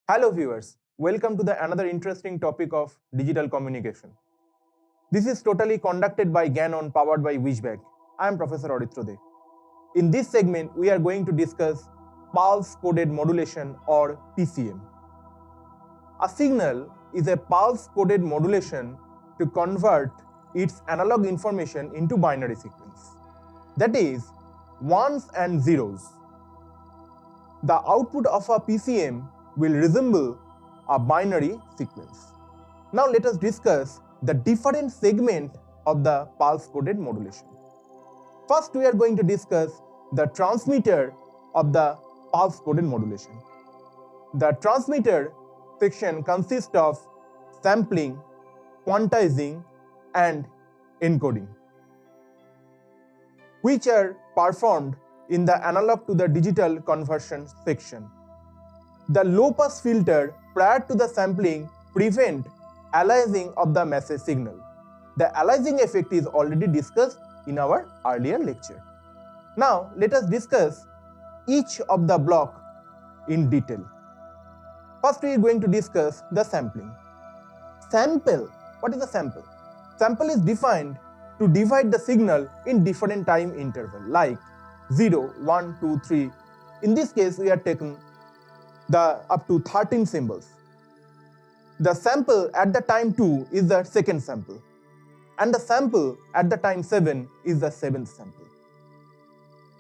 Hello viewers, welcome to the another interesting topic of digital communication. This is totally conducted by Ganon powered by Wishbag. I am Professor Aditya De. In this segment, we are going to discuss pulse coded modulation or PCM. A signal is a pulse coded modulation to convert its analog information into binary sequence. That is, ones and zeros. The output of a PCM will resemble a binary sequence. Now let us discuss the different segments of the pulse coded modulation. First, we are going to discuss the transmitter of the pulse coded modulation. The transmitter section consists of sampling, quantizing, and encoding, which are performed in the analog to the digital conversion section. The low-pass filter prior to the sampling prevent aliasing of the message signal. The aliasing effect is already discussed in our earlier lecture. Now let us discuss each of the block in detail. First we are going to discuss the sampling. Sample. What is a sample? Sample is defined to divide the signal in different time interval like 0, 1, 2, 3. In this case we are taking the up to 13 symbols. The sample at the time 2 is the second sample, and the sample at the time 7 is the seventh sample.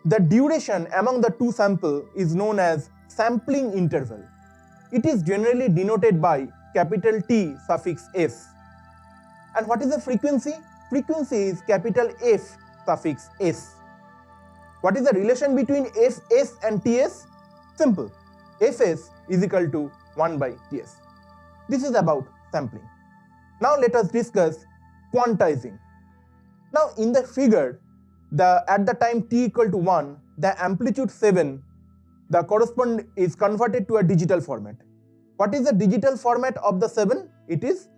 The duration among the two samples is known as sampling interval. It is generally denoted by capital T suffix S. And what is the frequency? Frequency is capital F suffix S. What is the relation between Fs and Ts? Simple. Fs is equal to 1 by Ts. This is about sampling. Now let us discuss quantizing. Now in the figure, at the time t equal to 1, the amplitude 7, the correspond is converted to a digital format. What is the digital format of the 7? It is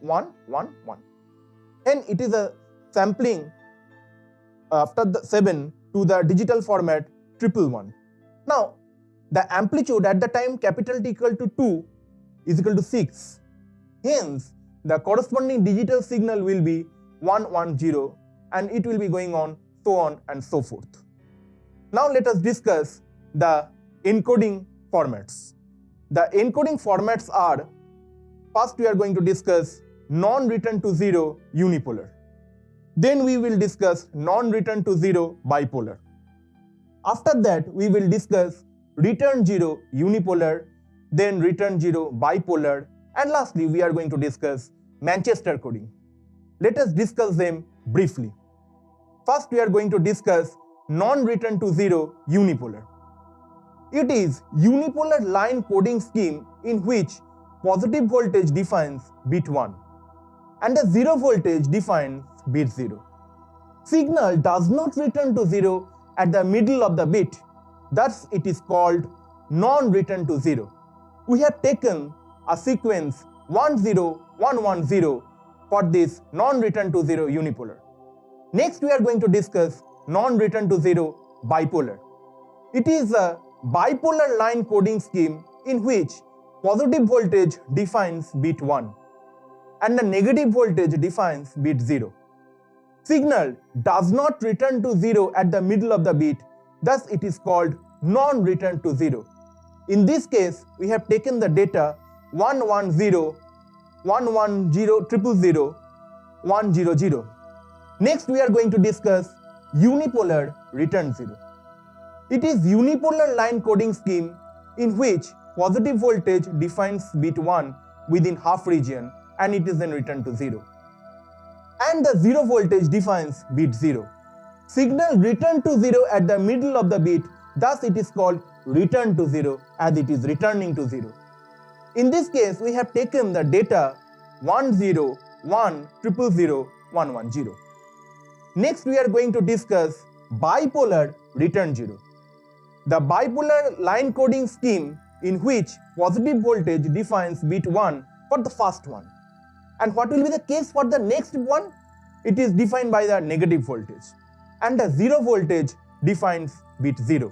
1, 1, 1. And it is a sampling after the 7 to the digital format 111. Now the amplitude at the time capital T equal to 2 is equal to 6. Hence, the corresponding digital signal will be 110 and it will be going on so on and so forth. Now let us discuss the encoding formats. The encoding formats are, first we are going to discuss non-return to 0 unipolar. Then we will discuss non-return to 0 bipolar. After that we will discuss return 0 unipolar, then return 0 bipolar, and lastly we are going to discuss Manchester coding. Let us discuss them briefly. First we are going to discuss non-return to 0 unipolar. It is unipolar line coding scheme in which positive voltage defines bit 1 and the 0 voltage defines bit 0. Signal does not return to 0 at the middle of the bit. Thus, it is called non-return to 0. We have taken a sequence 10110 for this non-return to 0 unipolar. Next, we are going to discuss non-return to 0 bipolar. It is a bipolar line coding scheme in which positive voltage defines bit 1 and the negative voltage defines bit 0. Signal does not return to 0 at the middle of the bit. Thus, it is called non-return to 0. In this case, we have taken the data 110, 110, 000, 100. Next, we are going to discuss unipolar return 0. It is unipolar line coding scheme in which positive voltage defines bit 1 within half region and it is then returned to 0. And the 0 voltage defines bit 0. Signal return to 0 at the middle of the bit, thus it is called return to 0 as it is returning to 0. In this case, we have taken the data 10, 1, 000, 110. Next, we are going to discuss bipolar return 0. The bipolar line coding scheme in which positive voltage defines bit 1 for the first one. And what will be the case for the next one? It is defined by the negative voltage. And the 0 voltage defines bit 0.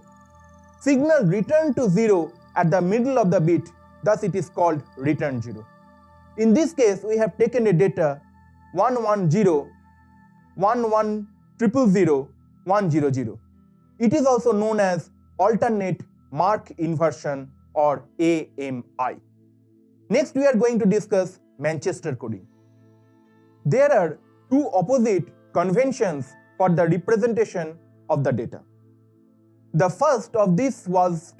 Signal return to 0 at the middle of the bit, thus it is called return 0. In this case, we have taken a data 110, 1100, 100. It is also known as alternate mark inversion or AMI. Next, we are going to discuss Manchester coding. There are two opposite conventions for the representation of the data. The first of this was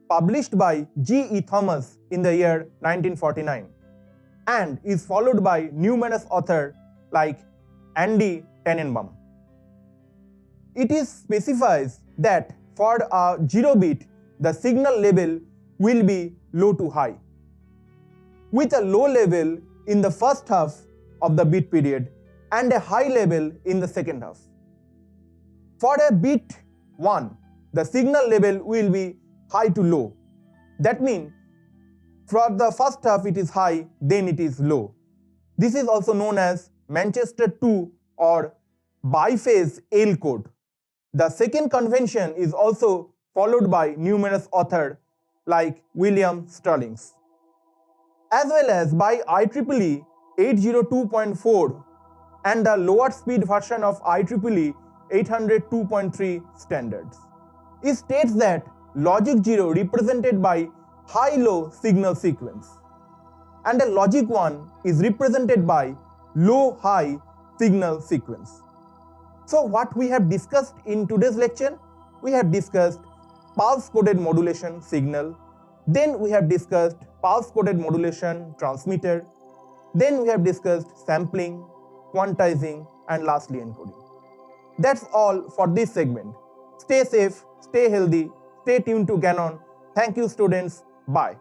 published by G.E. Thomas in the year 1949 and is followed by numerous authors like Andy Tannenbaum. It specifies that for a 0 bit, the signal level will be low to high, with a low level in the first half of the bit period and a high level in the second half. For a bit 1, the signal level will be high to low. That means for the first half it is high, then it is low. This is also known as Manchester 2 or biphase L code. The second convention is also followed by numerous authors like William Stallings, as well as by IEEE 802.4 and the lower speed version of IEEE 802.3 standards. It states that logic 0 represented by high-low signal sequence and a logic 1 is represented by low-high signal sequence. So what we have discussed in today's lecture? We have discussed pulse-coded modulation signal, then we have discussed pulse-coded modulation transmitter, then we have discussed sampling, quantizing, and lastly encoding. That's all for this segment. Stay safe, stay healthy, stay tuned to Canon. Thank you students. Bye.